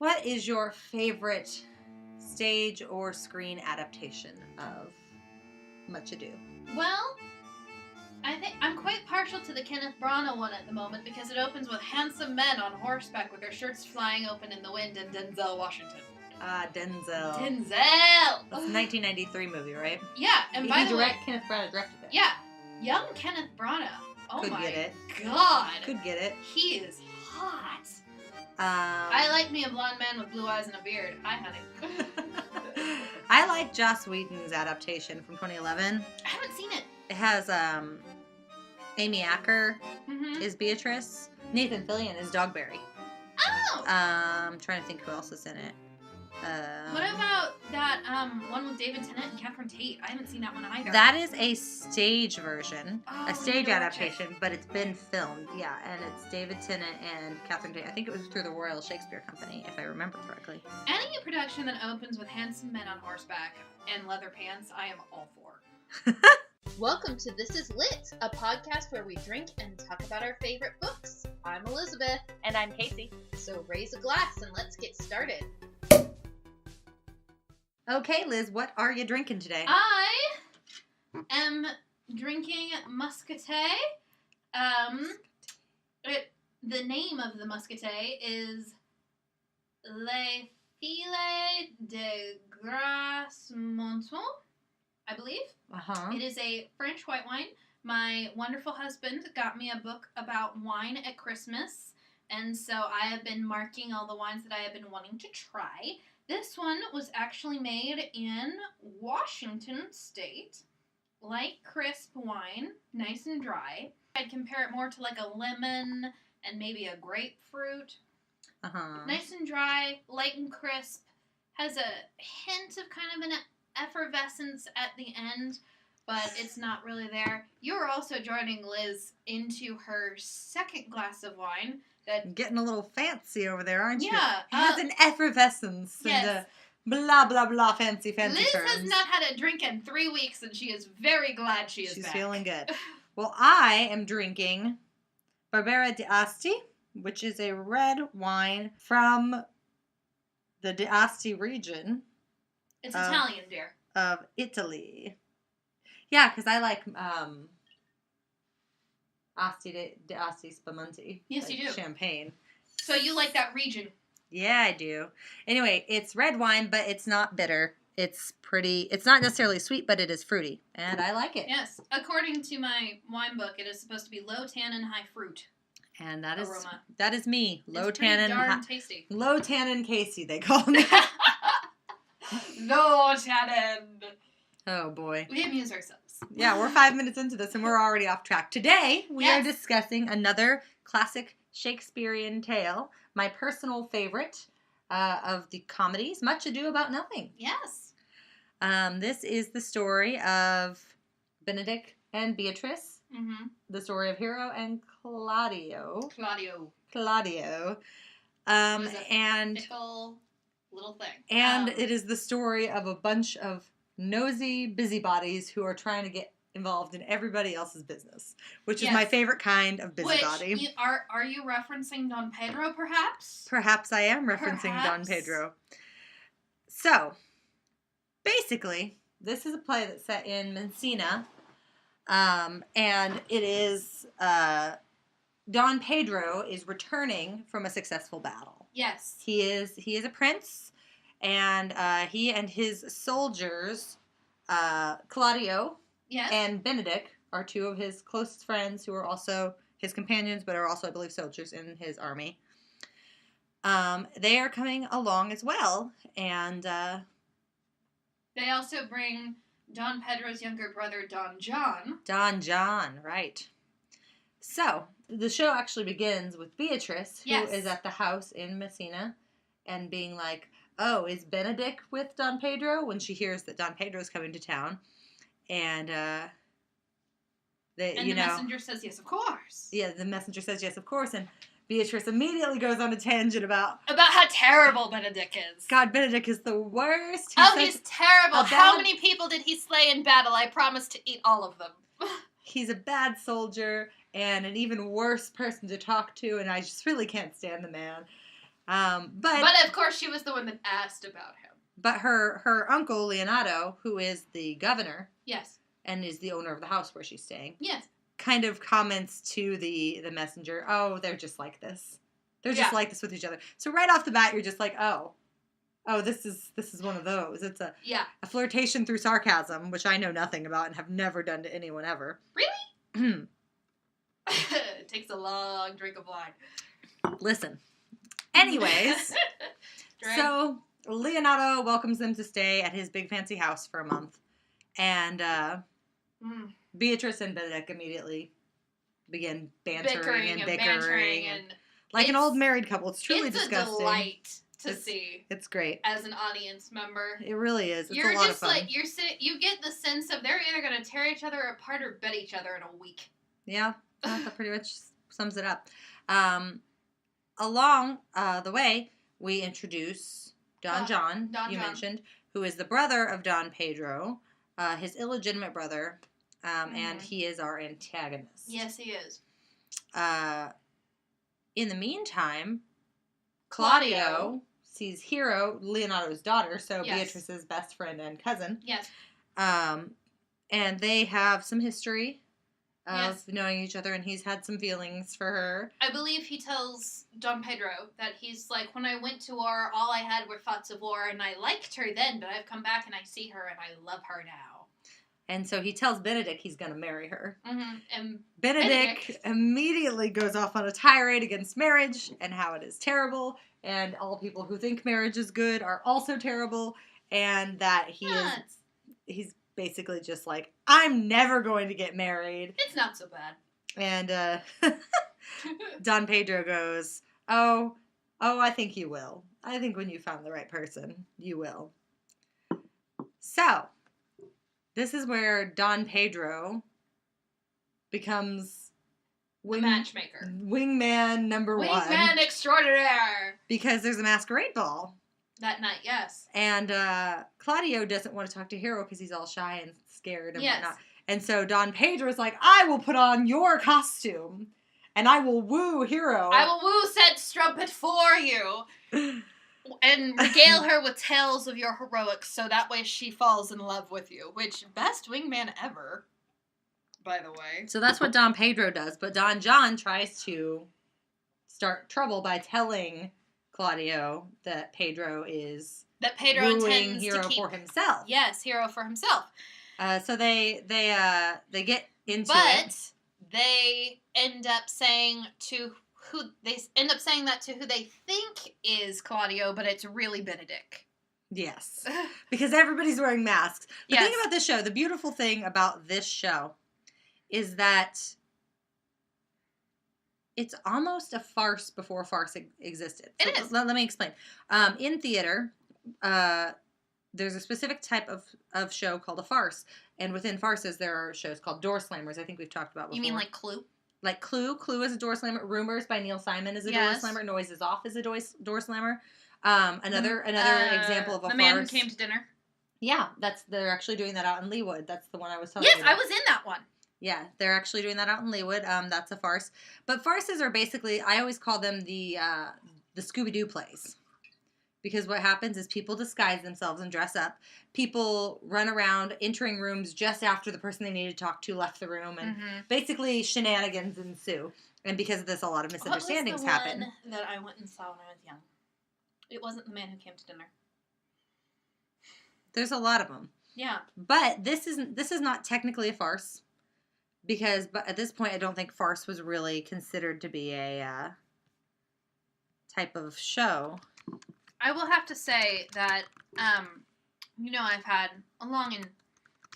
What is your favorite stage or screen adaptation of Much Ado? Well, I think I'm quite partial to the Kenneth Branagh one at the moment because it opens with handsome men on horseback with their shirts flying open in the wind and Denzel Washington. Denzel. Denzel! That's a 1993 movie, right? Yeah, and by the way... Kenneth Branagh directed it. Yeah, young Kenneth Branagh. Oh Could my get it. God. Could get it. He is hot. I like me a blonde man with blue eyes and a beard. Hi, honey. I like Joss Whedon's adaptation from 2011. I haven't seen it. It has Amy Acker Mm-hmm. is Beatrice. Nathan Fillion is Dogberry. Oh! I'm trying to think who else is in it. What about that one with David Tennant and Catherine Tate? I haven't seen that one either. That is a stage version, Oh, a stage gotcha. adaptation, but it's been filmed. Yeah, and it's David Tennant and Catherine Tate. I think it was through the Royal Shakespeare Company, if I remember correctly. Any production that opens with handsome men on horseback and leather pants, I am all for. Welcome to This Is Lit, a podcast where we drink and talk about our favorite books. I'm Elizabeth. And I'm Casey. So raise a glass and let's get started. Okay, Liz, what are you drinking today? I am drinking Muscadet. The name of the Muscadet is Le Filet de Grasse Monton, I believe. Uh-huh. It is a French white wine. My wonderful husband got me a book about wine at Christmas, and so I have been marking all the wines that I have been wanting to try. This one was actually made in Washington State. Light, crisp wine, nice and dry. I'd compare it more to like a lemon and maybe a grapefruit. Uh-huh. Nice and dry, light and crisp. Has a hint of kind of an effervescence at the end, but it's not really there. You're also joining Liz into her second glass of wine. Getting a little fancy over there, aren't you? Yeah. It has an effervescence Yes. and blah, blah, blah, fancy Liz terms. has not had a drink in 3 weeks, and she is very glad she is She's back. feeling good. Well, I am drinking Barbera d'Asti, which is a red wine from the d'Asti region It's Italian, dear. of Italy. Yeah, because I like Asti d'Asti Spumante. Yes, like you do. Champagne. So you like that region. Yeah, I do. Anyway, it's red wine, but it's not bitter. It's not necessarily sweet, but it is fruity. And I like it. Yes. According to my wine book, it is supposed to be low tannin, high fruit And that is aroma. that is me. Low It's pretty tannin. darn tasty. Low tannin Casey, they call me. Low tannin. Oh boy. We amuse ourselves. Yeah, we're 5 minutes into this and we're already off track. Today, we are discussing another classic Shakespearean tale, my personal favorite of the comedies, Much Ado About Nothing. Yes. This is the story of Benedick and Beatrice, Mm-hmm. the story of Hero and Claudio. Claudio. And Fickle little thing. And it is the story of a bunch of nosy busybodies who are trying to get involved in everybody else's business, which is my favorite kind of busybody. Are you referencing Don Pedro, perhaps? Perhaps I am referencing Don Pedro. So, basically, this is a play that's set in Messina, and it is Don Pedro is returning from a successful battle. Yes. He is a prince. And he and his soldiers, Claudio and Benedick, are two of his closest friends who are also his companions, but are also, I believe, soldiers in his army. They are coming along as well, and they also bring Don Pedro's younger brother, Don John. Don John, right. So, the show actually begins with Beatrice, who is at the house in Messina, and being like, oh, is Benedick with Don Pedro? When she hears that Don Pedro is coming to town. And, the messenger says, yes, of course. Yeah, the messenger says, yes, of course. And Beatrice immediately goes on a tangent about how terrible Benedick is. God, Benedick is the worst. He's terrible. How many people did he slay in battle? I promised to eat all of them. He's a bad soldier and an even worse person to talk to, and I just really can't stand the man. But of course she was the one that asked about him. But her uncle, Leonardo, who is the governor. Yes. And is the owner of the house where she's staying. Yes. Kind of comments to the messenger, oh, they're just like this. They're just like this with each other. So right off the bat, you're just like, oh, this is one of those. It's a flirtation through sarcasm, which I know nothing about and have never done to anyone ever. Really? It takes a long drink of wine. Listen. Anyways, so Leonardo welcomes them to stay at his big fancy house for a month. And Beatrice and Benedick immediately begin bantering and bickering. And like an old married couple. It's truly disgusting. It's a delight to see. It's great. As an audience member. It really is. It's a lot of fun. You get the sense of they're either going to tear each other apart or bet each other in a week. Yeah. That pretty much sums it up. Along the way, we introduce Don John, mentioned, who is the brother of Don Pedro, his illegitimate brother, and he is our antagonist. Yes, he is. In the meantime, Claudio sees Hero, Leonardo's daughter, so Beatrice's best friend and cousin. Yes. And they have some history of knowing each other, and he's had some feelings for her. I believe he tells Don Pedro that he's like, when I went to war, all I had were thoughts of war, and I liked her then, but I've come back and I see her, and I love her now. And so he tells Benedick he's going to marry her. Mm-hmm. And Benedick immediately goes off on a tirade against marriage and how it is terrible, and all people who think marriage is good are also terrible, and that he's basically just like, I'm never going to get married. It's not so bad. And Don Pedro goes, oh, I think you will. I think when you found the right person, you will. So, this is where Don Pedro becomes matchmaker. Wingman number one. Wingman extraordinaire. Because there's a masquerade ball. That night, yes. And Claudio doesn't want to talk to Hero because he's all shy and scared and whatnot. And so Don Pedro's like, I will put on your costume and I will woo Hero. I will woo said strumpet for you and regale her with tales of your heroics so that way she falls in love with you. Which, best wingman ever, by the way. So that's what Don Pedro does. But Don John tries to start trouble by telling Claudio that Pedro wooing Hero for himself. Yes, Hero for himself. So they get into it. But they end up saying that to who they think is Claudio, but it's really Benedick. Yes. Because everybody's wearing masks. The thing about this show, the beautiful thing about this show is that it's almost a farce before farce existed. So it is. Let me explain. In theater, there's a specific type of show called a farce. And within farces, there are shows called door slammers. I think we've talked about before. You mean like Clue? Like Clue. Clue is a door slammer. Rumors by Neil Simon is a door slammer. Noises Off is a door slammer. Another example of a farce. The Man Who Came to Dinner. Yeah, they're actually doing that out in Leawood. That's the one I was telling you about. Yes, I was in that one. Yeah, they're actually doing that out in Leawood. That's a farce. But farces are basically, I always call them the Scooby-Doo plays. Because what happens is people disguise themselves and dress up. People run around entering rooms just after the person they need to talk to left the room. And basically shenanigans ensue. And because of this, a lot of misunderstandings happen. What was the one that I went and saw when I was young? It wasn't The Man Who Came to Dinner. There's a lot of them. Yeah. But this is not technically a farce. Because at this point, I don't think farce was really considered to be a type of show. I will have to say that, I've had a long and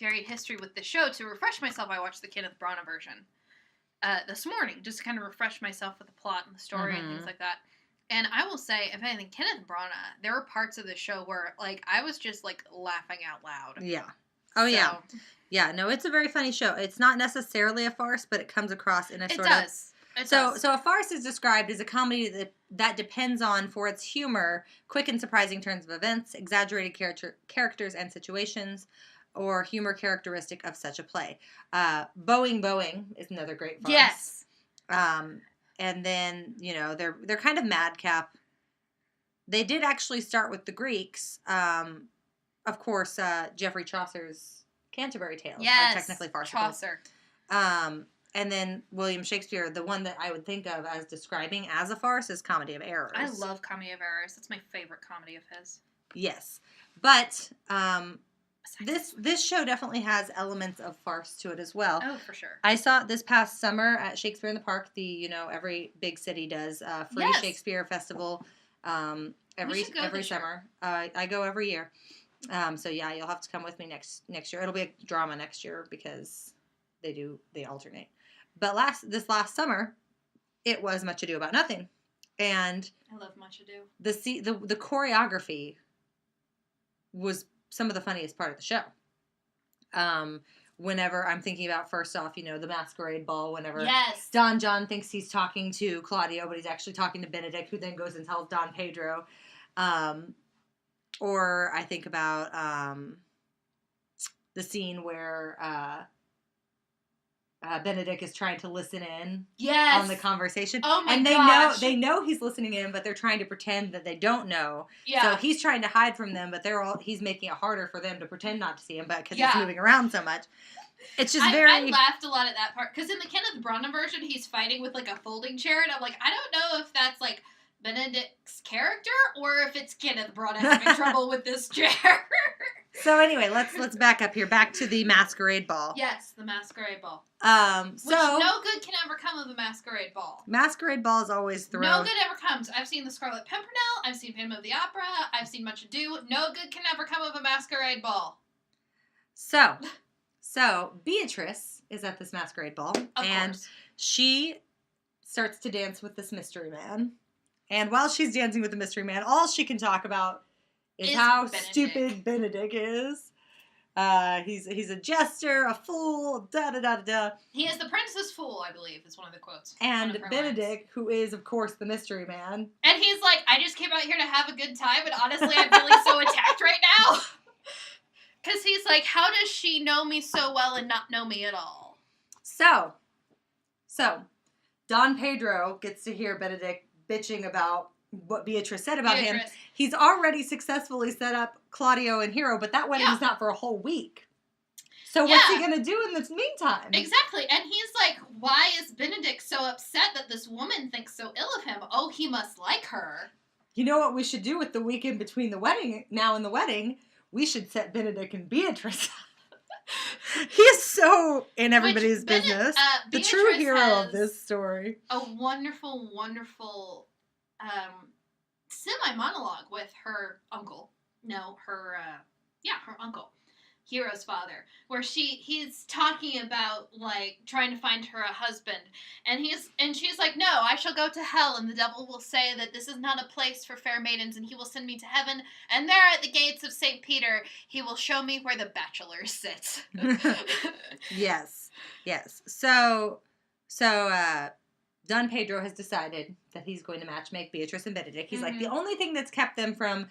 varied history with the show. To refresh myself, I watched the Kenneth Branagh version this morning, just to kind of refresh myself with the plot and the story and things like that. And I will say, if anything, Kenneth Branagh, there were parts of the show where, I was just, laughing out loud. Yeah. Oh, yeah. Yeah, no, it's a very funny show. It's not necessarily a farce, but it comes across in a sort of... It does. So a farce is described as a comedy that depends on, for its humor, quick and surprising turns of events, exaggerated characters and situations, or humor characteristic of such a play. Boeing is another great farce. Yes. And then, they're kind of madcap they did actually start with the Greeks. Of course, Geoffrey Chaucer's Canterbury Tales are technically farcical. Chaucer. And then William Shakespeare, the one that I would think of as describing as a farce is Comedy of Errors. I love Comedy of Errors. That's my favorite comedy of his. Yes. But this show definitely has elements of farce to it as well. Oh, for sure. I saw it this past summer at Shakespeare in the Park. Every big city does a free Shakespeare festival every summer. I go every year. So yeah, you'll have to come with me next year. It'll be a drama next year because they alternate. But this last summer, it was Much Ado About Nothing, and I love Much Ado. The choreography was some of the funniest part of the show. Whenever I'm thinking about, first off, the masquerade ball, whenever Don John thinks he's talking to Claudio, but he's actually talking to Benedick, who then goes and tells Don Pedro. Or I think about the scene where Benedick is trying to listen in on the conversation. Oh my gosh. They know he's listening in, but they're trying to pretend that they don't know. Yeah. So he's trying to hide from them, but he's making it harder for them to pretend not to see him, but because he's moving around so much. It's just I laughed a lot at that part, because in the Kenneth Branagh version, he's fighting with like a folding chair, and I'm like, I don't know if that's like Benedick's character or if it's Kenneth Branagh having trouble with this chair. So anyway, let's back up here. Back to the masquerade ball. Yes, the masquerade ball. Which no good can ever come of a masquerade ball. Masquerade ball is always thrown. No good ever comes. I've seen The Scarlet Pimpernel. I've seen Phantom of the Opera. I've seen Much Ado. No good can ever come of a masquerade ball. So Beatrice is at this masquerade ball, and she starts to dance with this mystery man. And while she's dancing with the mystery man, all she can talk about is how stupid Benedick is. He's a jester, a fool, da-da-da-da-da. He is the princess fool, I believe, is one of the quotes. And Benedick, who is, of course, the mystery man. And he's like, I just came out here to have a good time, and honestly, I'm feeling so attacked right now. Because he's like, how does she know me so well and not know me at all? So, Don Pedro gets to hear Benedick bitching about what Beatrice said about him. He's already successfully set up Claudio and Hero, but that wedding's not for a whole week. So what's he going to do in this meantime? Exactly. And he's like, why is Benedick so upset that this woman thinks so ill of him? Oh, he must like her. You know what we should do with the weekend between the wedding, now and the wedding? We should set Benedick and Beatrice. He is so in everybody's business. The true hero of this story. A wonderful, wonderful semi-monologue with her uncle. No, her uncle. Hero's father, where he's talking about like trying to find her a husband, and she's like, no, I shall go to hell, and the devil will say that this is not a place for fair maidens, and he will send me to heaven, and there at the gates of St. Peter he will show me where the bachelors sit. Yes. So Don Pedro has decided that he's going to matchmake Beatrice and Benedick. He's like, the only thing that's kept them from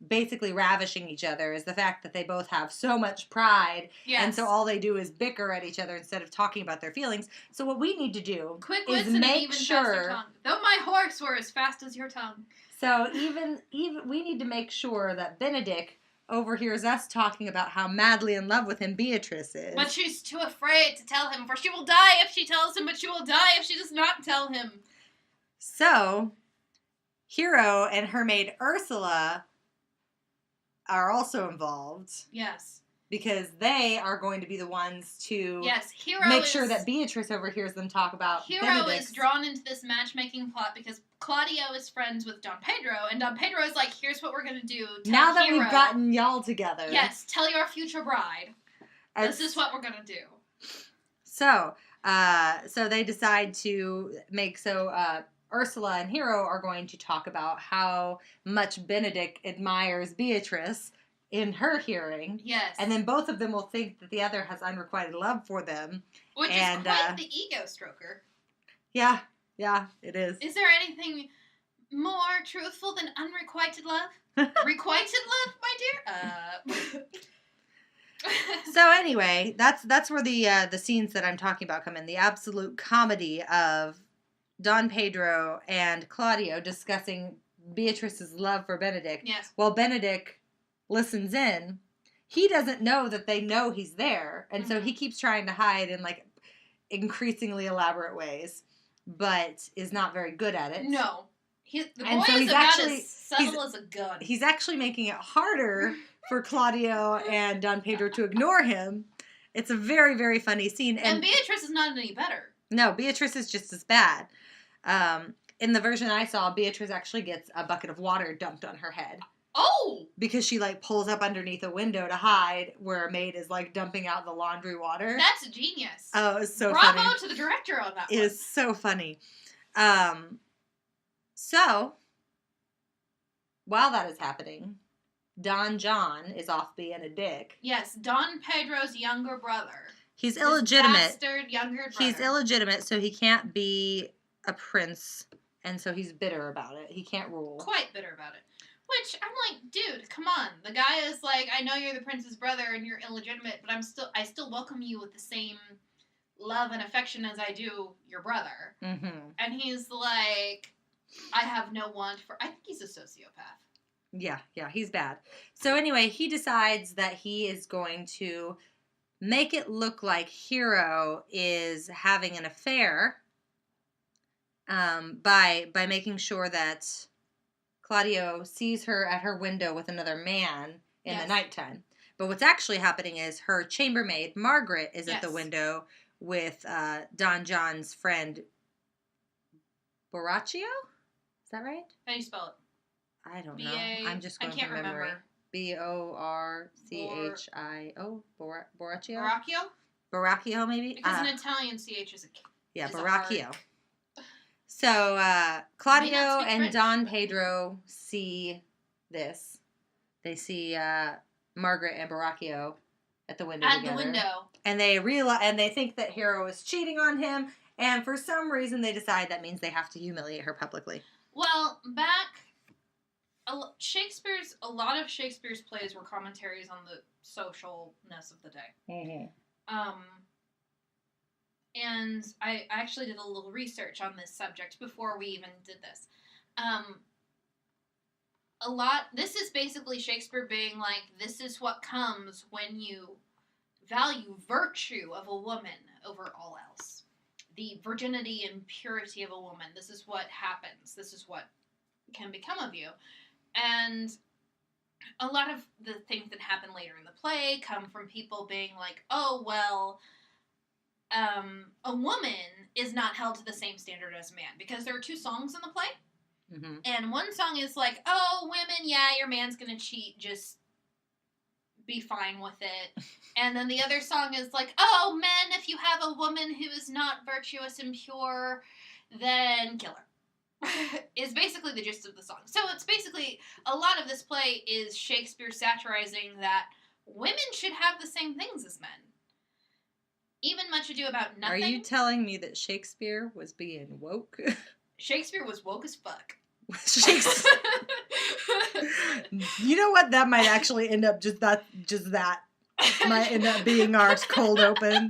basically ravishing each other is the fact that they both have so much pride, and so all they do is bicker at each other instead of talking about their feelings. So what we need to do is make sure, though my horse were as fast as your tongue. So even we need to make sure that Benedick overhears us talking about how madly in love with him Beatrice is. But she's too afraid to tell him, for she will die if she tells him, but she will die if she does not tell him. So Hero and her maid Ursula are also involved. Yes. Because they are going to be the ones to Hero make sure that Beatrice overhears them talk about Hero is drawn into this matchmaking plot because Claudio is friends with Don Pedro, and Don Pedro is like, here's what we're going to do. Now that we've gotten y'all together. Yes, tell your future bride. This is what we're going to do. So they decide to make Ursula and Hero are going to talk about how much Benedick admires Beatrice in her hearing. Yes. And then both of them will think that the other has unrequited love for them. Which is quite the ego stroker. Yeah, it is. Is there anything more truthful than unrequited love? Requited love, my dear? So anyway, that's where the scenes that I'm talking about come in. The absolute comedy of Don Pedro and Claudio discussing Beatrice's love for Benedick. Yes. Well, Benedick listens in. He doesn't know that they know he's there, and so he keeps trying to hide in like increasingly elaborate ways, but is not very good at it. No. The boy is about as subtle as a gun. He's actually making it harder for Claudio and Don Pedro to ignore him. It's a very, very funny scene. And Beatrice is not any better. No, Beatrice is just as bad. In the version I saw, Beatrice actually gets a bucket of water dumped on her head. Oh! Because she, like, pulls up underneath a window to hide where a maid is, like, dumping out the laundry water. That's a genius. Oh, it's so funny. Bravo to the director on that one. It is so funny. So, while that is happening, Don John is off being a dick. Yes, Don Pedro's younger brother. He's illegitimate. Bastard younger brother. He's illegitimate, so he can't be a prince, and so he's bitter about it. He can't rule. Quite bitter about it. Which, I'm like, dude, come on. The guy is like, I know you're the prince's brother and you're illegitimate, but I still welcome you with the same love and affection as I do your brother. Mm-hmm. And he's like, I have no want for... I think he's a sociopath. Yeah, he's bad. So anyway, he decides that he is going to make it look like Hero is having an affair by making sure that Claudio sees her at her window with another man in the nighttime. But what's actually happening is her chambermaid, Margaret, is at the window with Don John's friend, Borachio? Is that right? How do you spell it? I don't know. I'm just going from memory. Borachio? Borachio? Borachio, maybe? Because an Italian CH is a... Yeah, Borachio. So, Claudio and French. Don Pedro see this. They see Margaret and Borachio at the window together. At the window. And they think that Hero is cheating on him, and for some reason they decide that means they have to humiliate her publicly. Well, a lot of Shakespeare's plays were commentaries on the socialness of the day. Mm-hmm. And I actually did a little research on this subject before we even did this. This is basically Shakespeare being like, this is what comes when you value virtue of a woman over all else. The virginity and purity of a woman. This is what happens. This is what can become of you. And a lot of the things that happen later in the play come from people being like, oh, well... a woman is not held to the same standard as a man, because there are two songs in the play, and one song is like, oh, women, yeah, your man's gonna cheat, just be fine with it, and then the other song is like, oh, men, if you have a woman who is not virtuous and pure, then kill her, is basically the gist of the song. So it's basically, a lot of this play is Shakespeare satirizing that women should have the same things as men. Even Much Ado About Nothing. Are you telling me that Shakespeare was being woke? Shakespeare was woke as fuck. You know what? That might actually end up just that might end up being our cold open.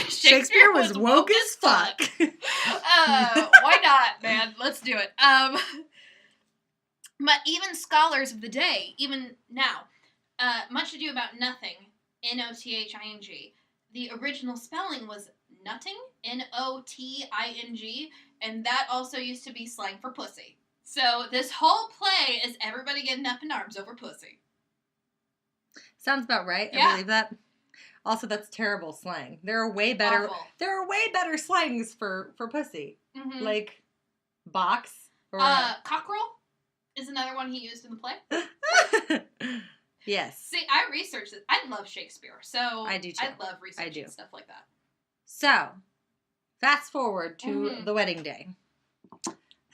Shakespeare was woke as fuck. Why not, man? Let's do it. But even scholars of the day, even now, Much Ado About Nothing, Nothing. The original spelling was nutting, Noting, and that also used to be slang for pussy. So this whole play is everybody getting up in arms over pussy. Sounds about right. Yeah. I believe that. Also, that's terrible slang. There are way better. Awful. There are way better slangs for pussy, like box or cockerel is another one he used in the play. Yes. See, I researched it. I love Shakespeare, so I do too. I love researching stuff like that. So, fast forward to the wedding day.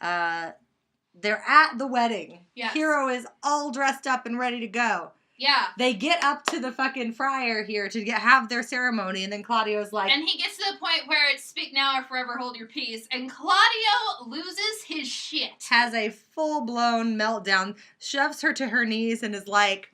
They're at the wedding. Yes. Hero is all dressed up and ready to go. Yeah. They get up to the fucking friar here to have their ceremony, and then Claudio's like... And he gets to the point where it's speak now or forever hold your peace, and Claudio loses his shit. Has a full-blown meltdown, shoves her to her knees, and is like,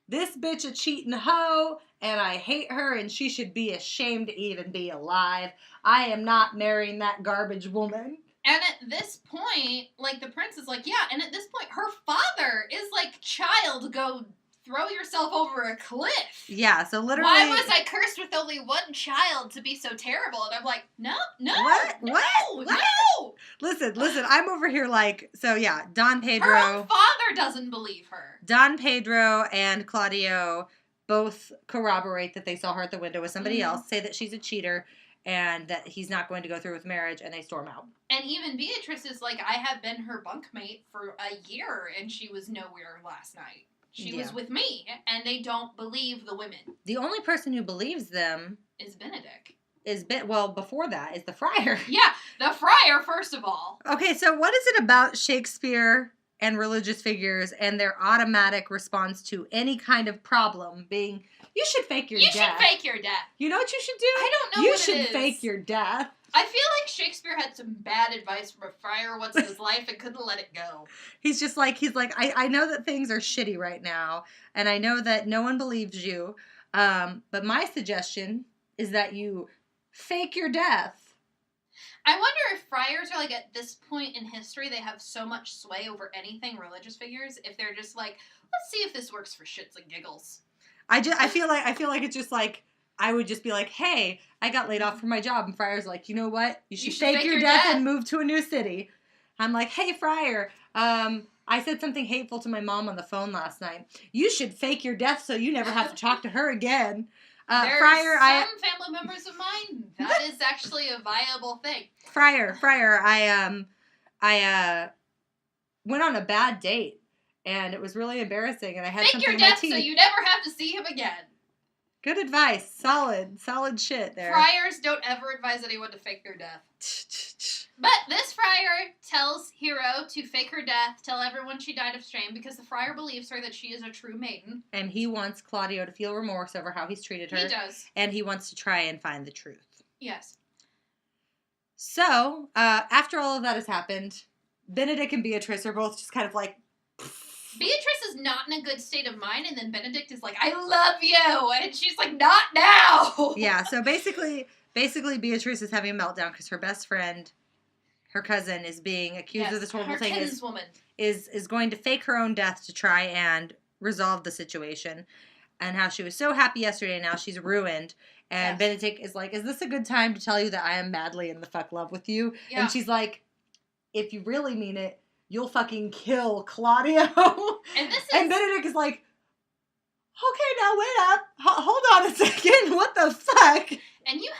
this bitch a cheating hoe, and I hate her, and she should be ashamed to even be alive. I am not marrying that garbage woman. And at this point, like, the prince is like, yeah, and at this point, her father is like, child, go throw yourself over a cliff. Yeah, so literally... Why was I cursed with only one child to be so terrible? And I'm like, no, what? No! Listen, I'm over here like, so yeah, Don Pedro... Her own father doesn't believe her. Don Pedro and Claudio both corroborate that they saw her at the window with somebody else, say that she's a cheater, and that he's not going to go through with marriage, and they storm out. And even Beatrice is like, I have been her bunkmate for a year, and she was nowhere last night. She was with me, and they don't believe the women. The only person who believes them... is Benedick. Before that, is the friar. Yeah, the friar, first of all. Okay, so what is it about Shakespeare and religious figures and their automatic response to any kind of problem being, you should fake your death. You should fake your death. You know what you should do? I don't know what it is. You should fake your death. I feel like Shakespeare had some bad advice from a friar once in his life and couldn't let it go. He's like, I know that things are shitty right now, and I know that no one believes you, but my suggestion is that you fake your death. I wonder if friars are like, at this point in history, they have so much sway over anything religious figures, if they're just like, let's see if this works for shits and giggles. I feel like it's just like, I would just be like, hey, I got laid off from my job. And Friar's like, you know what? You should fake your death and move to a new city. I'm like, hey, Friar, I said something hateful to my mom on the phone last night. You should fake your death so you never have to talk to her again. Friar, some family members of mine, that is actually a viable thing. Friar, I went on a bad date, and it was really embarrassing, and I had something in my teeth. Fake your death so you never have to see him again. Good advice. Solid shit there. Friars don't ever advise anyone to fake their death. But this friar tells Hero to fake her death, tell everyone she died of shame, because the friar believes her that she is a true maiden. And he wants Claudio to feel remorse over how he's treated her. He does. And he wants to try and find the truth. Yes. So, after all of that has happened, Benedick and Beatrice are both just kind of like... Beatrice is not in a good state of mind, and then Benedict is like, I love you! And she's like, not now! Yeah, so basically Beatrice is having a meltdown because her best friend, her cousin, is being accused of this horrible thing. Is going to fake her own death to try and resolve the situation. And how she was so happy yesterday, now she's ruined. And Benedict is like, is this a good time to tell you that I am madly in the fuck love with you? Yeah. And she's like, if you really mean it, you'll fucking kill Claudio. And Benedict is like, okay, now wait up. Hold on a second. What the fuck? And you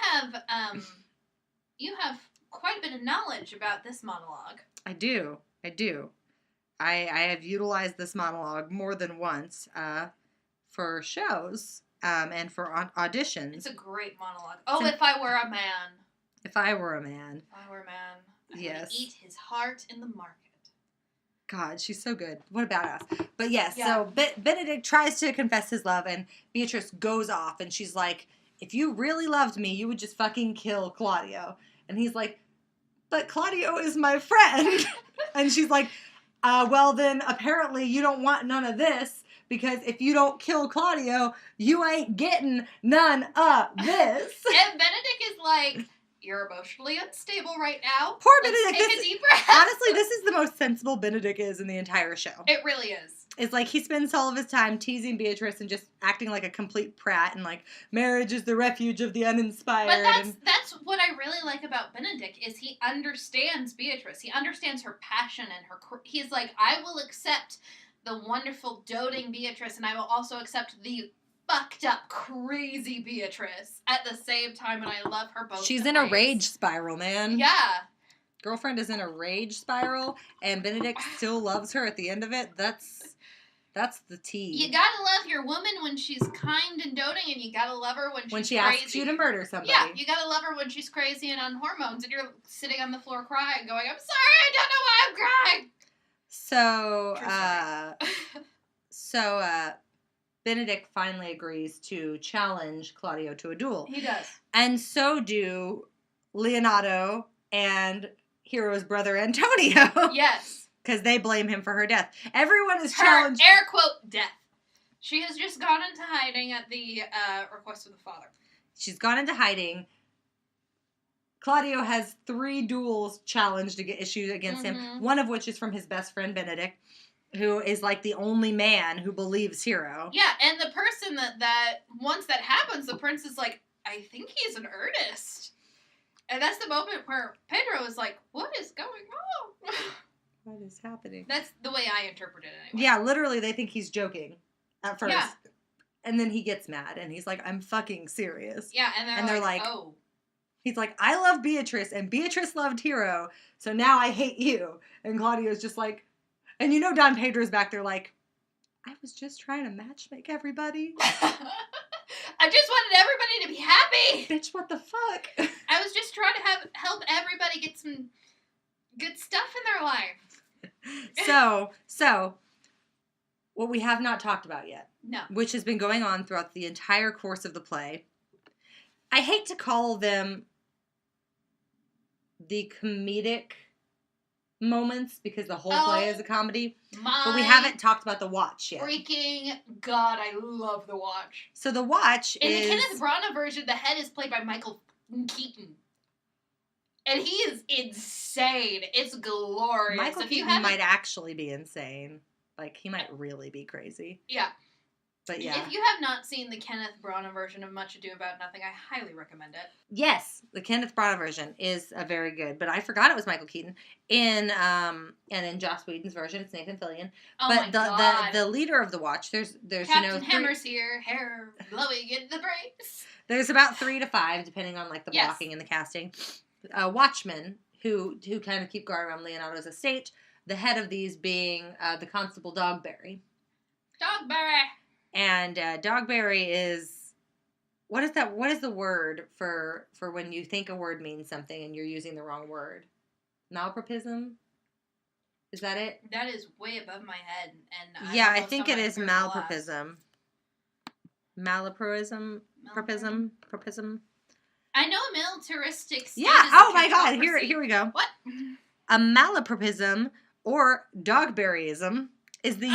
have quite a bit of knowledge about this monologue. I do. I have utilized this monologue more than once for shows and for auditions. It's a great monologue. If I were a man. If I were a man. I would eat his heart in the market. God, she's so good. What a badass. But yes, so Benedict tries to confess his love, and Beatrice goes off, and she's like, if you really loved me, you would just fucking kill Claudio. And he's like, but Claudio is my friend. And she's like, well then, apparently you don't want none of this, because if you don't kill Claudio, you ain't getting none of this. And Benedict is like... You're emotionally unstable right now. Poor Benedict. Take a deep breath. Honestly, this is the most sensible Benedict is in the entire show. It really is. It's like he spends all of his time teasing Beatrice and just acting like a complete prat and like, marriage is the refuge of the uninspired. But that's what I really like about Benedict is he understands Beatrice. He understands her passion and he's like, I will accept the wonderful doting Beatrice, and I will also accept the fucked up, crazy Beatrice at the same time, and I love her both. She's in a rage spiral, man. Yeah. Girlfriend is in a rage spiral, and Benedict still loves her at the end of it. That's the tea. You gotta love your woman when she's kind and doting, and you gotta love her when she's crazy. Asks you to murder somebody. Yeah, you gotta love her when she's crazy and on hormones, and you're sitting on the floor crying, going, I'm sorry, I don't know why I'm crying. So Benedict finally agrees to challenge Claudio to a duel. He does. And so do Leonardo and Hero's brother Antonio. Yes. Because they blame him for her death. Everyone is challenged. Air quote, death. She has just gone into hiding at the request of the father. She's gone into hiding. Claudio has 3 duels challenged to get issued against him, one of which is from his best friend Benedick, who is like the only man who believes Hero. Yeah, and the person that once that happens, the prince is like, I think he's in earnest. And that's the moment where Pedro is like, what is going on? What is happening? That's the way I interpret it anyway. Yeah, literally they think he's joking at first. Yeah. And then he gets mad and he's like, I'm fucking serious. Yeah, and they're like, oh. He's like, I love Beatrice and Beatrice loved Hero, so now I hate you. And Claudio's just like, and you know Don Pedro's back there like, I was just trying to matchmake everybody. I just wanted everybody to be happy. Bitch, what the fuck? I was just trying to help everybody get some good stuff in their life. So, what we have not talked about yet. No. Which has been going on throughout the entire course of the play. I hate to call them the comedic moments because the whole play is a comedy. But we haven't talked about the watch yet. Freaking God, I love the watch. So the watch in the Kenneth Branagh version, the head is played by Michael Keaton. And he is insane. It's glorious. Michael Keaton might actually be insane. Like, he might really be crazy. Yeah. But yeah. If you have not seen the Kenneth Branagh version of Much Ado About Nothing, I highly recommend it. Yes, the Kenneth Branagh version is a very good, but I forgot it was Michael Keaton. And in Joss Whedon's version, it's Nathan Fillion. Oh but my God. the leader of the watch, there's Captain Hammer's here, hair blowing in the breaks. There's about 3 to 5, depending on like the blocking and the casting. Watchmen who kind of keep guard around Leonardo's estate. The head of these being the Constable Dogberry. Dogberry. And Dogberry is what is that? What is the word for when you think a word means something and you're using the wrong word? Malapropism? Is that it? That is way above my head, and yeah, I think it is malapropism. Malapropism. I know a militaristic state. Yeah. Oh my God. Here we go. What? A malapropism or Dogberryism is the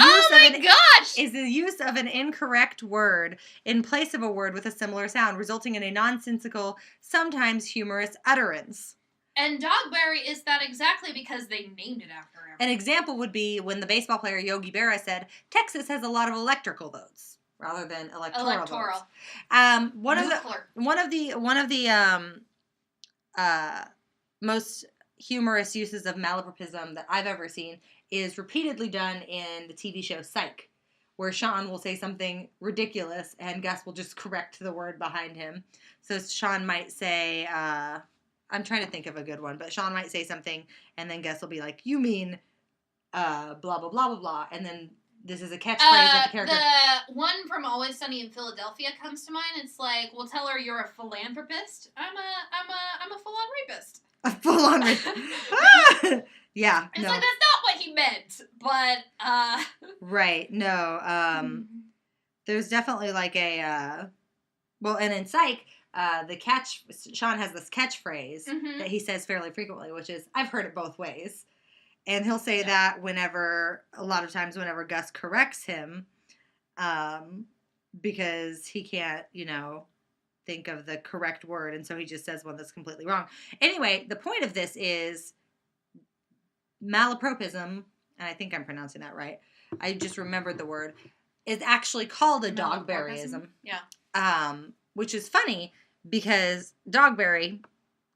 use of an incorrect word in place of a word with a similar sound, resulting in a nonsensical, sometimes humorous utterance. And Dogberry is that exactly because they named it after him. An example would be when the baseball player Yogi Berra said, Texas has a lot of electrical votes rather than electoral votes. One of the most humorous uses of malapropism that I've ever seen is repeatedly done in the TV show Psych, where Sean will say something ridiculous and Gus will just correct the word behind him. So Sean might say, I'm trying to think of a good one, but Sean might say something and then Gus will be like, you mean blah, blah, blah, blah, blah. And then this is a catchphrase of the character. The one from Always Sunny in Philadelphia comes to mind. It's like, we'll tell her you're a philanthropist. I'm a full-on rapist. A full-on rapist. Yeah. It's like, that's not what he meant, but, Right. No. There's definitely like a, and in Psych, Sean has this catchphrase that he says fairly frequently, which is, I've heard it both ways. And he'll say that a lot of times whenever Gus corrects him, because he can't, think of the correct word. And so he just says one that's completely wrong. Anyway, the point of this is malapropism, and I think I'm pronouncing that right. I just remembered the word, is actually called a Dogberryism. Yeah. Which is funny because Dogberry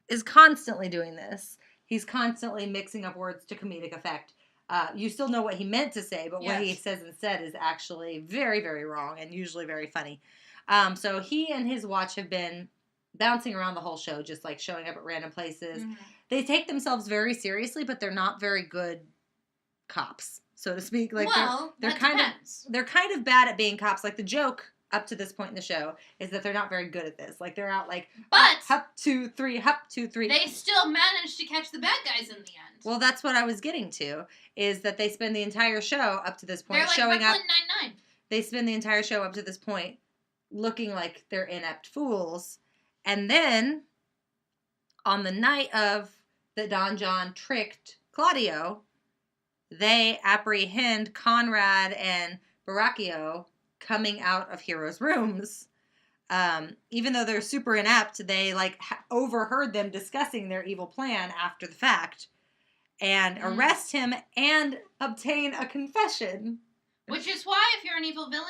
is constantly doing this. He's constantly mixing up words to comedic effect. You still know what he meant to say, but what he says instead is actually very, very wrong and usually very funny. So he and his watch have been bouncing around the whole show, just like showing up at random places. Mm-hmm. They take themselves very seriously, but they're not very good cops, so to speak. Like they're kind of bad at being cops. Like the joke up to this point in the show is that they're not very good at this. Like they're out like, hop 2 3, hop 2 3. They still manage to catch the bad guys in the end. Well, that's what I was getting to, is that they spend the entire show up to this point they're like showing up. Nine-Nine. They spend the entire show up to this point looking like they're inept fools. And then, on the night of that Don John tricked Claudio, they apprehend Conrad and Baracchio coming out of Hero's rooms. even though they're super inept, they like overheard them discussing their evil plan after the fact and arrest him and obtain a confession. Which is why if you're an evil villain,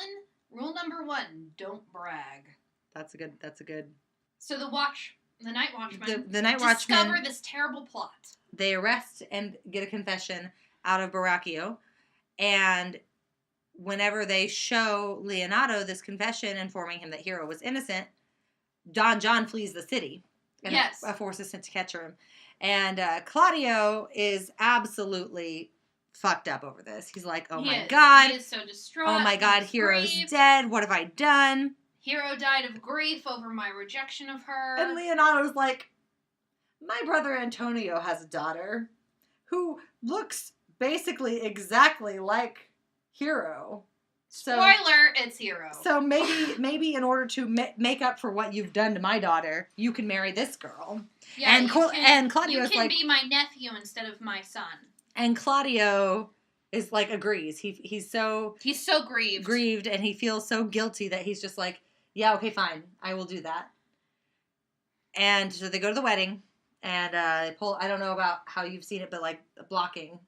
rule number 1, don't brag. That's a good. So the Night Watchmen the Night Watchmen discover this terrible plot. They arrest and get a confession out of Baracchio, and whenever they show Leonardo this confession informing him that Hero was innocent, Don John flees the city. And a force is sent to catch him. And Claudio is absolutely fucked up over this. He's like, oh my God. He is so distraught. Oh my God, Hero's dead. What have I done? Hero died of grief over my rejection of her. And Leonardo's like, my brother Antonio has a daughter who looks basically exactly like Hero. So, spoiler, it's Hero. So maybe in order to make up for what you've done to my daughter, you can marry this girl. Yeah, and Claudio's you can be my nephew instead of my son. And Claudio is like agrees. He's so grieved, and he feels so guilty that he's just like, yeah, okay, fine, I will do that. And so they go to the wedding, and they pull. I don't know about how you've seen it, but like blocking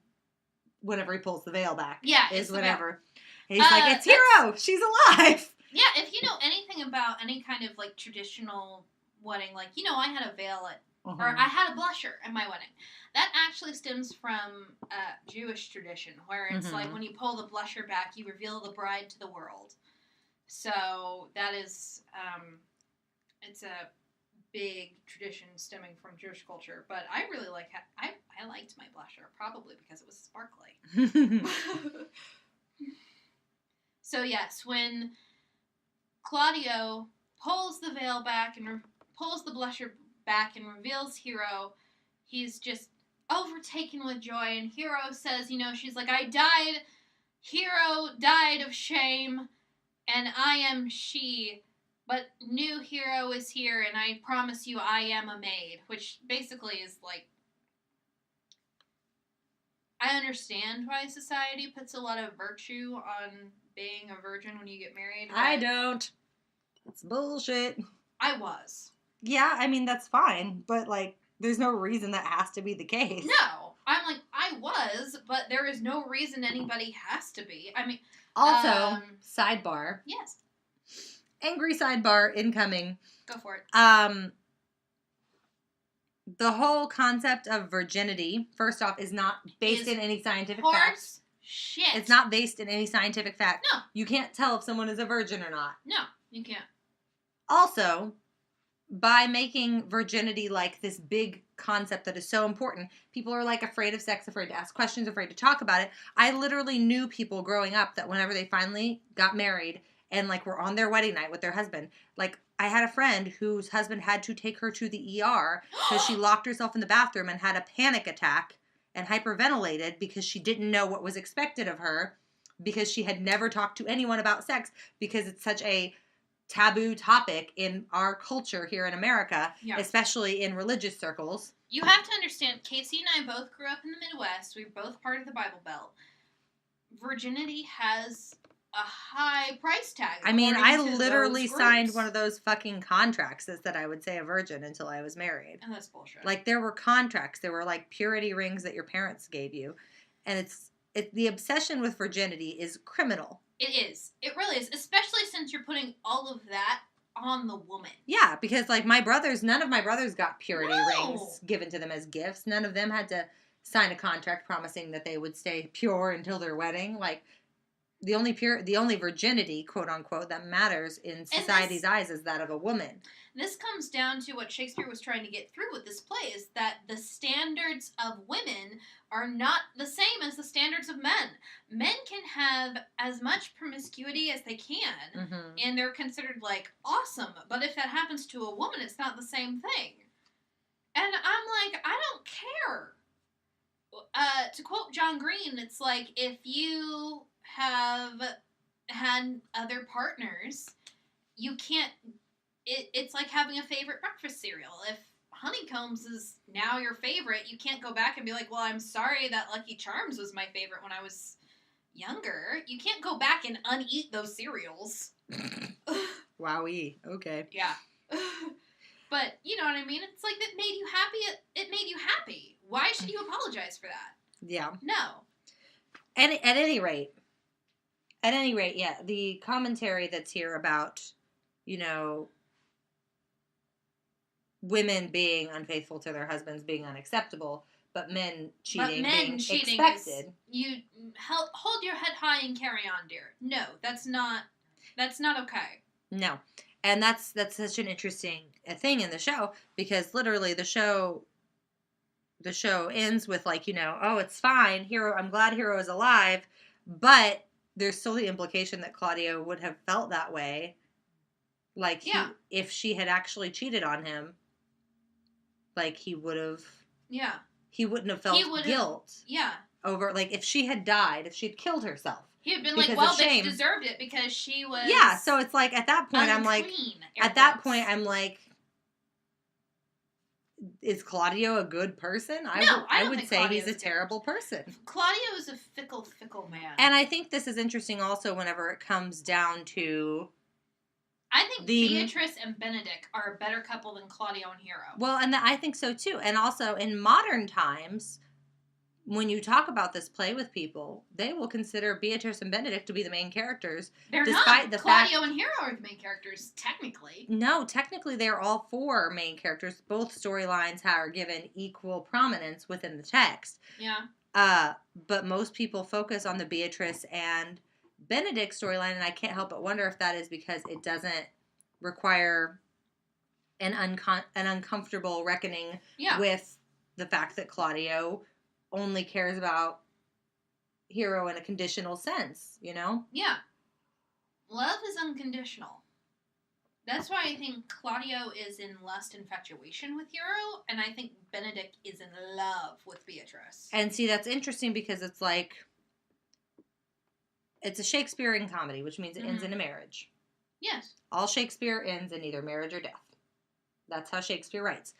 whenever he pulls the veil back. Yeah, is whenever. And he's like, it's Hero! She's alive! Yeah, if you know anything about any kind of, like, traditional wedding, like, I had a veil at, or I had a blusher at my wedding. That actually stems from Jewish tradition, where it's like, when you pull the blusher back, you reveal the bride to the world. So, that is, it's a big tradition stemming from Jewish culture. But I really I liked my blusher, probably because it was sparkly. So yes, when Claudio pulls the veil back and pulls the blusher back and reveals Hero, he's just overtaken with joy. And Hero says, she's like, I died. Hero died of shame, and I am she. But new Hero is here, and I promise you I am a maid. Which basically is like, I understand why society puts a lot of virtue on being a virgin when you get married. I don't. It's bullshit. I was. Yeah, I mean, that's fine. But, like, there's no reason that has to be the case. No. I'm like, I was, but there is no reason anybody has to be. I mean... Also, sidebar. Yes. Angry sidebar incoming. Go for it. The whole concept of virginity, first off, is not based in any scientific facts. Shit. It's not based in any scientific fact. No. You can't tell if someone is a virgin or not. No, you can't. Also, by making virginity like this big concept that is so important, people are like afraid of sex, afraid to ask questions, afraid to talk about it. I literally knew people growing up that whenever they finally got married and like were on their wedding night with their husband, like I had a friend whose husband had to take her to the ER because she locked herself in the bathroom and had a panic attack and hyperventilated because she didn't know what was expected of her because she had never talked to anyone about sex because it's such a taboo topic in our culture here in America, especially in religious circles. You have to understand, Casey and I both grew up in the Midwest. We're both part of the Bible Belt. Virginity has a high price tag. I mean, I literally signed one of those fucking contracts that said I would say a virgin until I was married. And that's bullshit. Like, there were contracts. There were, like, purity rings that your parents gave you. And the obsession with virginity is criminal. It is. It really is. Especially since you're putting all of that on the woman. Yeah, because, like, none of my brothers got purity rings given to them as gifts. None of them had to sign a contract promising that they would stay pure until their wedding. Like, the only virginity, quote unquote, that matters in society's eyes is that of a woman. This comes down to what Shakespeare was trying to get through with this play, is that the standards of women are not the same as the standards of men. Men can have as much promiscuity as they can, and they're considered, like, awesome. But if that happens to a woman, it's not the same thing. And I'm like, I don't care. To quote John Green, it's like, if you have had other partners, you can't... It's like having a favorite breakfast cereal. If Honeycombs is now your favorite, you can't go back and be like, well, I'm sorry that Lucky Charms was my favorite when I was younger. You can't go back and uneat those cereals. Wowee. Okay. Yeah. But, you know what I mean? It's like, it made you happy. It made you happy. Why should you apologize for that? Yeah. No. And at any rate, yeah, the commentary that's here about, you know, women being unfaithful to their husbands being unacceptable, but men cheating being expected. You hold your head high and carry on, dear. No, that's not okay. No. And that's such an interesting thing in the show, because literally the show ends with, like, you know, oh, it's fine, Hero, I'm glad Hero is alive, but there's still the implication that Claudio would have felt that way, like, if she had actually cheated on him, like, he would have, he wouldn't have felt guilt, over, like, if she had died, if she'd killed herself. He'd been like, well, bitch deserved it because she was Yeah, so it's like, at that point, I'm like, is Claudio a good person? I would say he's a terrible person. Claudio is a fickle man. And I think this is interesting also whenever it comes down to... I think Beatrice and Benedick are a better couple than Claudio and Hero. Well, and I think so too. And also, in modern times, when you talk about this play with people, they will consider Beatrice and Benedick to be the main characters. They're despite not. Claudio and Hero are the main characters, technically. No, technically they're all four main characters. Both storylines are given equal prominence within the text. Yeah. But most people focus on the Beatrice and Benedick storyline, and I can't help but wonder if that is because it doesn't require an uncomfortable reckoning with the fact that Claudio only cares about Hero in a conditional sense, you know? Yeah. Love is unconditional. That's why I think Claudio is in lust infatuation with Hero, and I think Benedick is in love with Beatrice. And see, that's interesting because it's like, it's a Shakespearean comedy, which means it ends in a marriage. Yes. All Shakespeare ends in either marriage or death. That's how Shakespeare writes.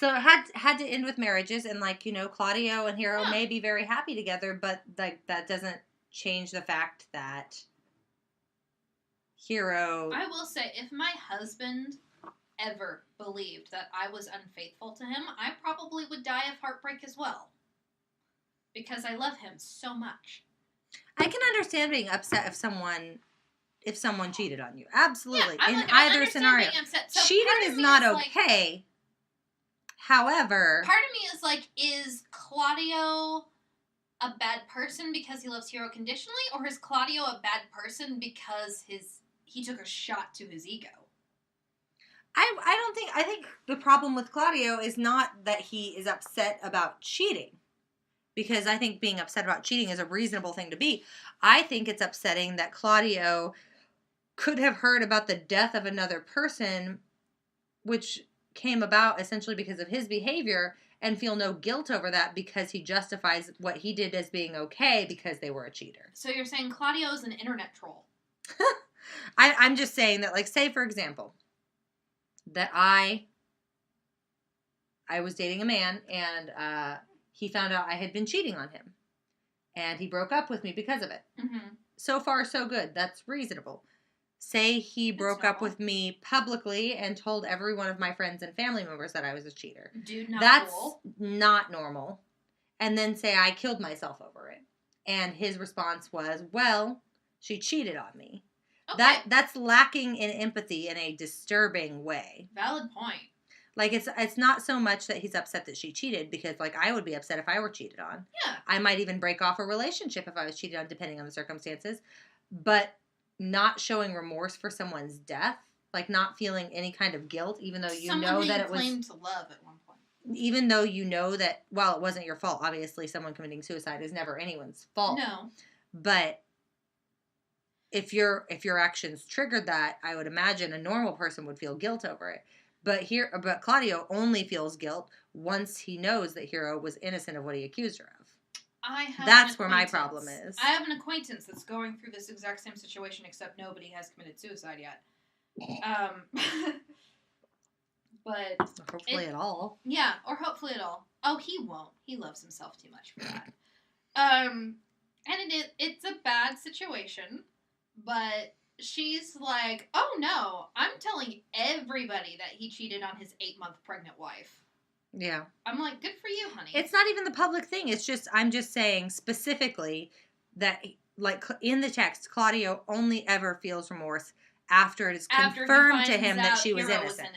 So it had to end with marriages, and, like, you know, Claudio and Hero may be very happy together, but, like, that doesn't change the fact that Hero... I will say, if my husband ever believed that I was unfaithful to him, I probably would die of heartbreak as well. Because I love him so much. I can understand being upset if someone cheated on you. Absolutely. Yeah, in either scenario. So cheating is not okay. Like, however, part of me is like, is Claudio a bad person because he loves Hero conditionally, or is Claudio a bad person because he took a shot to his ego? I think the problem with Claudio is not that he is upset about cheating. Because I think being upset about cheating is a reasonable thing to be. I think it's upsetting that Claudio could have heard about the death of another person, which came about essentially because of his behavior, and feel no guilt over that because he justifies what he did as being okay because they were a cheater. So you're saying Claudio is an internet troll? I'm just saying that, like, say, for example, that I was dating a man, and he found out I had been cheating on him. And he broke up with me because of it. Mm-hmm. So far, so good. That's reasonable. Say he broke up with me publicly and told every one of my friends and family members that I was a cheater. Dude, not That's cool. Not normal. And then say I killed myself over it. And his response was, well, she cheated on me. Okay. That's lacking in empathy in a disturbing way. Valid point. Like, it's not so much that he's upset that she cheated, because, like, I would be upset if I were cheated on. Yeah. I might even break off a relationship if I was cheated on, depending on the circumstances. But not showing remorse for someone's death, like, not feeling any kind of guilt, even though you know that it was... Someone claimed to love at one point. Even though you know that, while it wasn't your fault, obviously someone committing suicide is never anyone's fault. No. But if your actions triggered that, I would imagine a normal person would feel guilt over it. But Claudio only feels guilt once he knows that Hero was innocent of what he accused her of. That's where my problem is. I have an acquaintance that's going through this exact same situation, except nobody has committed suicide yet. But hopefully at all. Yeah, or hopefully at all. Oh, he won't. He loves himself too much for that. And it's a bad situation, but she's like, oh no, I'm telling everybody that he cheated on his 8-month pregnant wife. Yeah. I'm like, good for you, honey. It's not even the public thing. It's just, I'm just saying specifically that, like, in the text, Claudio only ever feels remorse after it is confirmed to him that she was innocent.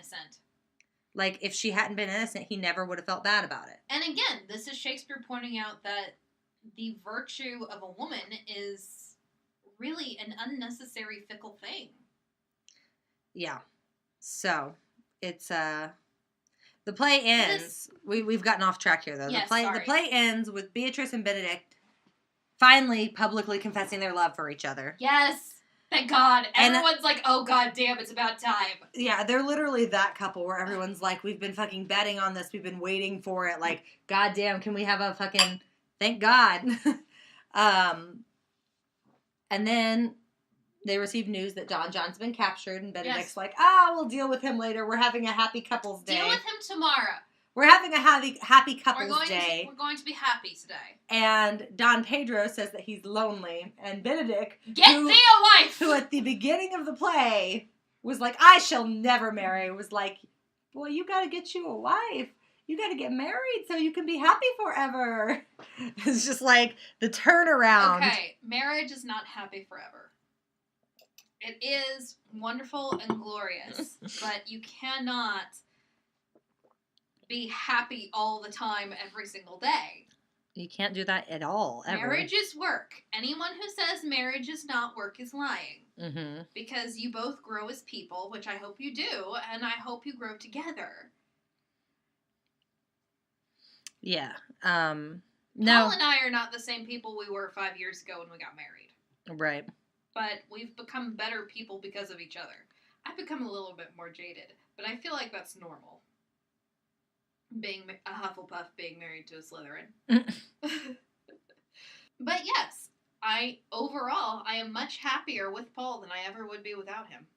Like, if she hadn't been innocent, he never would have felt bad about it. And again, this is Shakespeare pointing out that the virtue of a woman is really an unnecessary, fickle thing. Yeah. So, it's, the play ends. We've gotten off track here, though. Yes, the play ends with Beatrice and Benedict finally publicly confessing their love for each other. Yes. Thank God. Everyone's like, oh, God damn, it's about time. Yeah, they're literally that couple where everyone's like, we've been fucking betting on this. We've been waiting for it. Like, God damn, can we have a fucking... Thank God. And then they receive news that Don John's been captured, and Benedict's like, we'll deal with him later. We're having a happy couple's day. Deal with him tomorrow. We're having a happy couple's day. We're going to be happy today. And Don Pedro says that he's lonely. And Benedict, thee a wife! Who at the beginning of the play was like, I shall never marry, was like, boy, you gotta get you a wife. You gotta get married so you can be happy forever. It's just like the turnaround. Okay, marriage is not happy forever. It is wonderful and glorious, but you cannot be happy all the time every single day. You can't do that at all, ever. Marriage is work. Anyone who says marriage is not work is lying. Mm-hmm. Because you both grow as people, which I hope you do, and I hope you grow together. Yeah. No. Paul and I are not the same people we were 5 years ago when we got married. Right. But we've become better people because of each other. I've become a little bit more jaded, but I feel like that's normal. Being a Hufflepuff, being married to a Slytherin. But yes, I am much happier with Paul than I ever would be without him.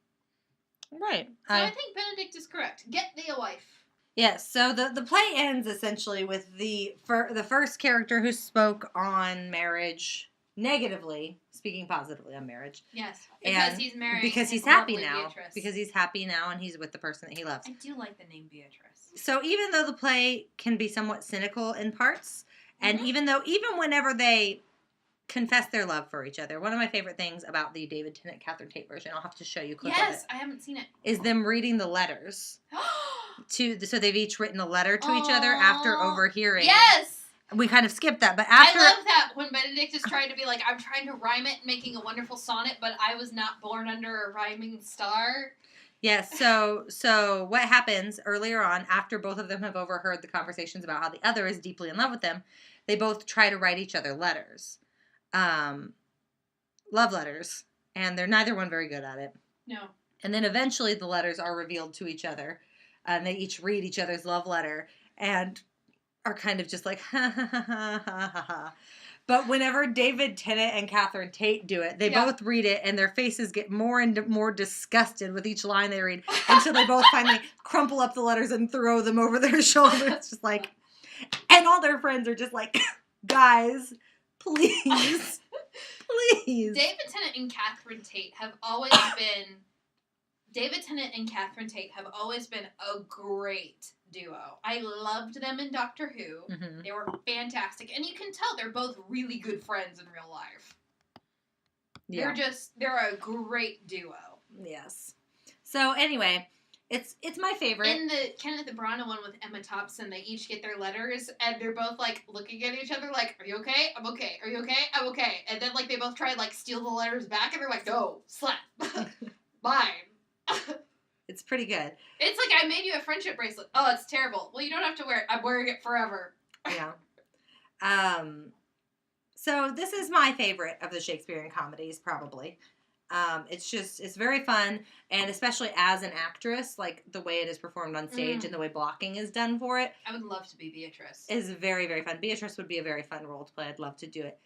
Right. So I think Benedict is correct. Get thee a wife. Yes, so the play ends essentially with the first character who spoke on marriage negatively, speaking positively on marriage. Yes, because he's married. Because he's happy now. Beatrice. Because he's happy now and he's with the person that he loves. I do like the name Beatrice. So even though the play can be somewhat cynical in parts, and even whenever they confess their love for each other, one of my favorite things about the David Tennant, Catherine Tate version, I'll have to show you a clip of it. Yes, I haven't seen it. Is them reading the letters. So they've each written a letter to each other after overhearing. Yes! We kind of skipped that, but after... I love that when Benedict is trying to be like, I'm trying to rhyme it, making a wonderful sonnet, but I was not born under a rhyming star. Yes, so what happens earlier on, after both of them have overheard the conversations about how the other is deeply in love with them, they both try to write each other letters. Love letters. And they're neither one very good at it. No. And then eventually the letters are revealed to each other. And they each read each other's love letter and are kind of just like, ha, ha, ha, ha, ha, ha. But whenever David Tennant and Catherine Tate do it, they both read it, and their faces get more and more disgusted with each line they read until they both finally crumple up the letters and throw them over their shoulders. It's just like, and all their friends are just like, guys, please, please. David Tennant and Catherine Tate have always been a great duo. I loved them in Doctor Who. Mm-hmm. They were fantastic. And you can tell they're both really good friends in real life. Yeah. They're a great duo. Yes. So anyway, it's my favorite. In the Kenneth Branagh one with Emma Thompson, they each get their letters and they're both like looking at each other like, are you okay? I'm okay. Are you okay? I'm okay. And then like they both try to like steal the letters back and they're like, no, slap. Mine. It's pretty good. It's like, I made you a friendship bracelet. Oh, it's terrible. Well, you don't have to wear it. I'm wearing it forever. Yeah. So this is my favorite of the Shakespearean comedies, probably. It's very fun, and especially as an actress, like the way it is performed on stage and the way blocking is done for it. I would love to be Beatrice. Is very, very fun. Beatrice would be a very fun role to play. I'd love to do it.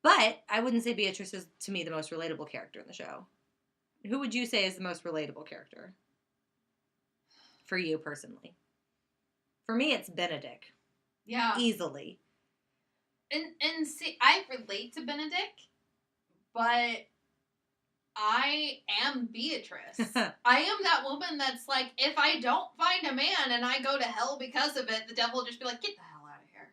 But I wouldn't say Beatrice is, to me, the most relatable character in the show. Who would you say is the most relatable character? For you, personally. For me, it's Benedict. Yeah. Easily. And see, I relate to Benedict, but I am Beatrice. I am that woman that's like, if I don't find a man and I go to hell because of it, the devil will just be like, get the hell out of here.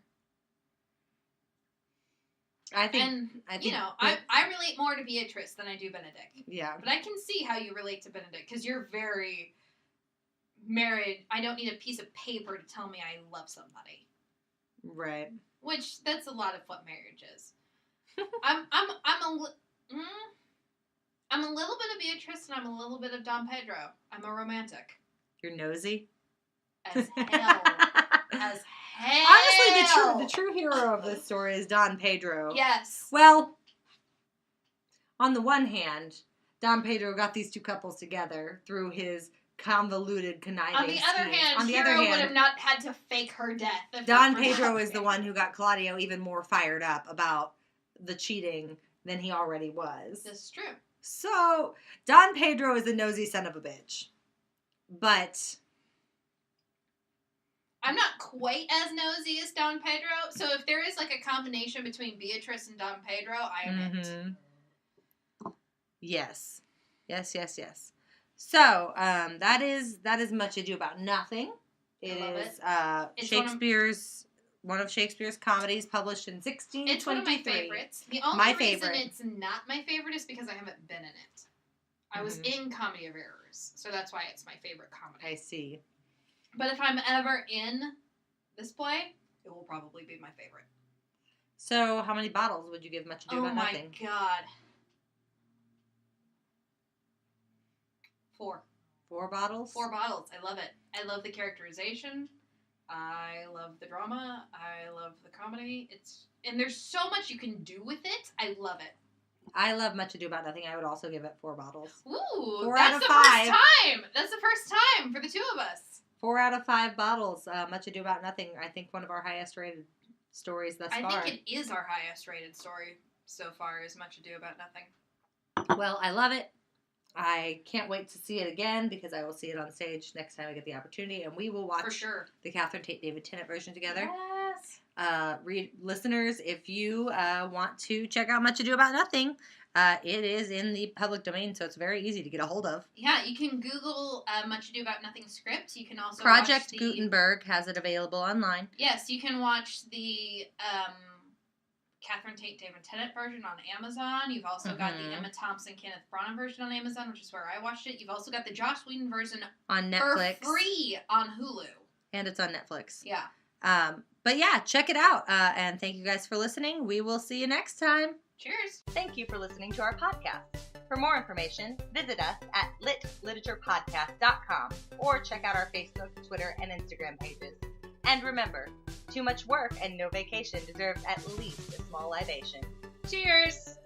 I relate more to Beatrice than I do Benedick. Yeah. But I can see how you relate to Benedick, because you're very married. I don't need a piece of paper to tell me I love somebody. Right. Which, that's a lot of what marriage is. I'm a little bit of Beatrice and I'm a little bit of Don Pedro. I'm a romantic. You're nosy? As hell. As hell. Honestly, the true hero of this story is Don Pedro. Yes. Well, on the one hand, Don Pedro got these two couples together through his convoluted, conniving On the other hand, Hero would have not had to fake her death. Don Pedro is the one who got Claudio even more fired up about the cheating than he already was. This is true. So, Don Pedro is a nosy son of a bitch. But I'm not quite as nosy as Don Pedro, so if there is like a combination between Beatrice and Don Pedro, I am it. Yes. Yes. So, that is Much Ado About Nothing. It is Shakespeare's one of Shakespeare's comedies, published in 1623. It's one of my favorites. The only reason it's not my favorite is because I haven't been in it. I was in Comedy of Errors, so that's why it's my favorite comedy. I see. But if I'm ever in this play, it will probably be my favorite. So, how many bottles would you give Much Ado About Nothing? Oh my god. 4. 4 bottles? 4 bottles. I love it. I love the characterization. I love the drama. I love the comedy. And there's so much you can do with it. I love it. I love Much Ado About Nothing. I would also give it 4 bottles. Ooh, 4 that's out of the 5. First time. That's the first time for the two of us. 4 out of 5 bottles. Much Ado About Nothing. I think one of our highest rated stories thus far. I think it is our highest rated story so far, is Much Ado About Nothing. Well, I love it. I can't wait to see it again, because I will see it on stage next time I get the opportunity, and we will watch for sure the Catherine Tate David Tennant version together. Yes. Listeners, if you want to check out Much Ado About Nothing, it is in the public domain, so it's very easy to get a hold of. Yeah, you can Google Much Ado About Nothing script. You can also Project Gutenberg has it available online. Yes, you can watch the Catherine Tate David Tennant version on Amazon. You've also got the Emma Thompson Kenneth Branagh version on Amazon, which is where I watched it. You've also got the Joss Whedon version on Netflix for free on Hulu. And it's on Netflix. Yeah. But yeah, check it out. And thank you guys for listening. We will see you next time. Cheers. Thank you for listening to our podcast. For more information, visit us at litliteraturePodcast.com or check out our Facebook, Twitter, and Instagram pages. And remember, too much work and no vacation deserves at least a small libation. Cheers!